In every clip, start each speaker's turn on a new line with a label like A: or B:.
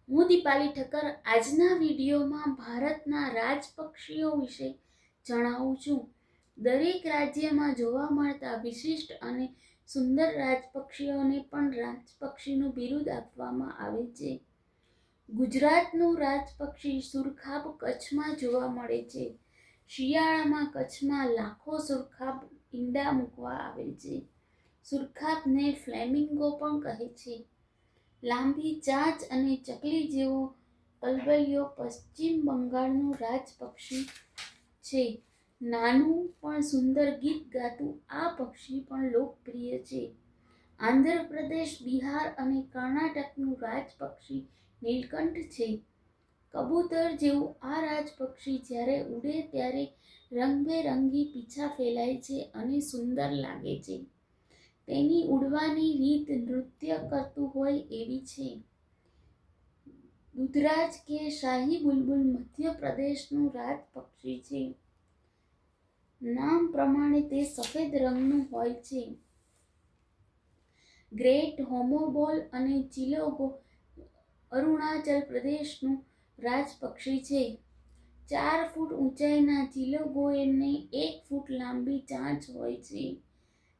A: હું દીપાલી ઠક્કર આજના વિડીયોમાં ભારતના રાજપક્ષીઓ વિશે જણાવું છું. દરેક રાજ્યમાં જોવા મળતા વિશિષ્ટ અને સુંદર રાજપક્ષીઓને પણ રાજપક્ષીનું બિરુદ આપવામાં આવે છે. ગુજરાતનું રાજપક્ષી સુરખાબ કચ્છમાં જોવા મળે છે. શિયાળામાં કચ્છમાં લાખો સુરખાબ ઈંડા મૂકવા આવે છે. સુરખાબને ફ્લેમિંગો પણ કહે છે. લાંબી ચાંચ અને ચકલી જેવો કલબલિયો પશ્ચિમ બંગાળનું રાજપક્ષી છે. નાનું પણ સુંદર ગીત ગાતું આ પક્ષી પણ લોકપ્રિય છે. આંધ્રપ્રદેશ, બિહાર અને કર્ણાટકનું રાજપક્ષી નીલકંઠ છે. કબૂતર જેવું આ રાજપક્ષી જ્યારે ઉડે ત્યારે રંગબેરંગી પીંછા ફેલાય છે અને સુંદર લાગે છે. તેની ઉડવાની રીત નૃત્ય કરતું હોય એવી છે. દૂધરાજ કે શાહી બુલબુલ મધ્યપ્રદેશનું રાજપક્ષી છે. નામ પ્રમાણે તે સફેદ રંગનું હોય છે. ગ્રેટ હોર્નબિલ અને ચિલોગો અરુણાચલ પ્રદેશનું રાજપક્ષી છે. 4 ફૂટ ઊંચાઈના ચિલોગોને 1 ફૂટ લાંબી ચાંચ હોય છે.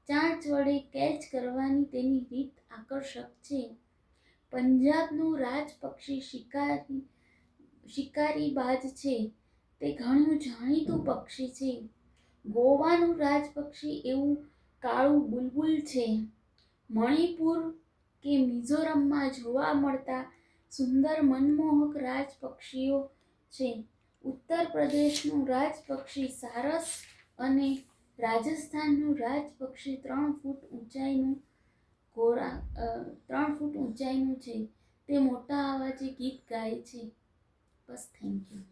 A: ચાંચ વડે કેચ કરવાની તેની રીત આકર્ષક છે. પંજાબનું રાજપક્ષી શિકારીબાજ છે. તે ઘણું જાણીતું પક્ષી છે. ગોવાનું રાજપક્ષી એવું કાળું બુલબુલ છે. મણિપુર કે મિઝોરમમાં જોવા મળતા સુંદર મનમોહક રાજપક્ષીઓ છે. ઉત્તર પ્રદેશનું રાજપક્ષી સારસ અને રાજસ્થાનનું રાજપક્ષી 3 ફૂટ ઊંચાઈનું છે. તે મોટા અવાજે ગીત ગાય છે. બસ, થેન્ક યુ.